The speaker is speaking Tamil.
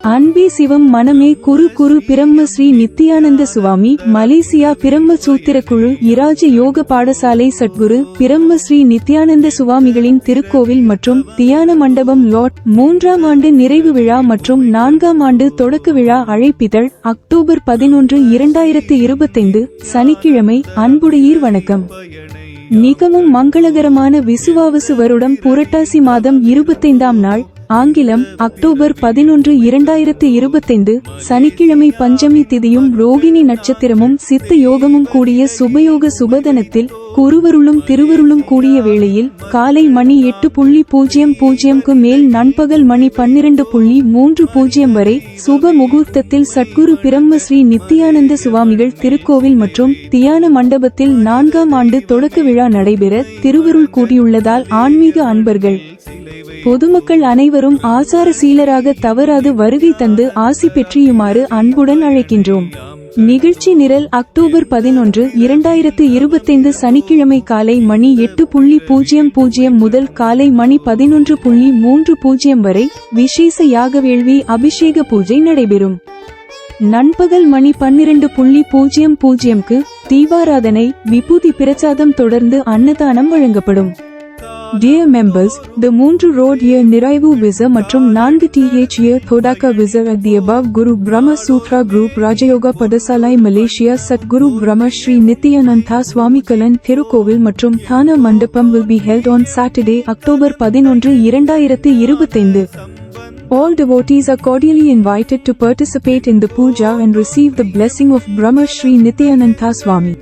அன்பே சிவம் மனமே குரு குரு பிரம்ம ஸ்ரீ நித்யானந்த சுவாமி மலேசியா பிரம்ம சூத்திர குழு இராஜ யோக பாடசாலை சட்குரு பிரம்ம ஸ்ரீ நித்யானந்த சுவாமிகளின் திருக்கோவில் மற்றும் தியான மண்டபம் லாட் 3ஆம் ஆண்டு நிறைவு விழா மற்றும் 4ஆம் ஆண்டு தொடக்க விழா அழைப்பிதழ் அக்டோபர் 11 2025 சனிக்கிழமை. அன்புடையீர் வணக்கம். மிகவும் மங்களகரமான விசுவாவசு வருடம் புரட்டாசி மாதம் 25ஆம் நாள் ஆங்கிலம் அக்டோபர் 11 2025 சனிக்கிழமை பஞ்சமி திதியும் ரோகிணி நட்சத்திரமும் சித்த யோகமும் கூடிய சுபயோக சுபதனத்தில் குருவருளும் திருவருளும் கூடிய வேளையில் காலை மணி 8:00க்கு மேல் நண்பகல் மணி 12:30 வரை சுப முகூர்த்தத்தில் சட்குரு பிரம்ம ஸ்ரீ நித்யானந்த சுவாமிகள் திருக்கோவில் மற்றும் தியான மண்டபத்தில் 4ஆம் ஆண்டு தொடக்க விழா நடைபெற திருவருள் கூடியுள்ளதால் ஆன்மீக அன்பர்கள் பொதுமக்கள் அனைவரும் ஆசார சீலராக தவறாது வருகை தந்து ஆசி பெற்றியுமாறு அன்புடன் அழைக்கின்றோம். நிகழ்ச்சி நிரல் அக்டோபர் 11 2025 சனிக்கிழமை காலை மணி 8:00 முதல் காலை மணி 11:30 வரை விசேஷ யாக வேள்வி அபிஷேக பூஜை நடைபெறும். நண்பகல் மணி 12:00க்கு தீபாராதனை விபூதி பிரசாதம் தொடர்ந்து அன்னதானம் வழங்கப்படும். Dear members, the 3 road year நிறைவு விசா மற்றும் 4 th year தொடக்க visa at the above Guru Brahma Sutra Group Rajayoga Padasalai Malaysia Satguru Brahma Shri Nityananda Swamikalan Thirukkovil மற்றும் Thana Mandapam will be held on Saturday, October 11 2025. All devotees are cordially invited to participate in the puja and receive the blessing of Brahma Shri Nityananda Swami.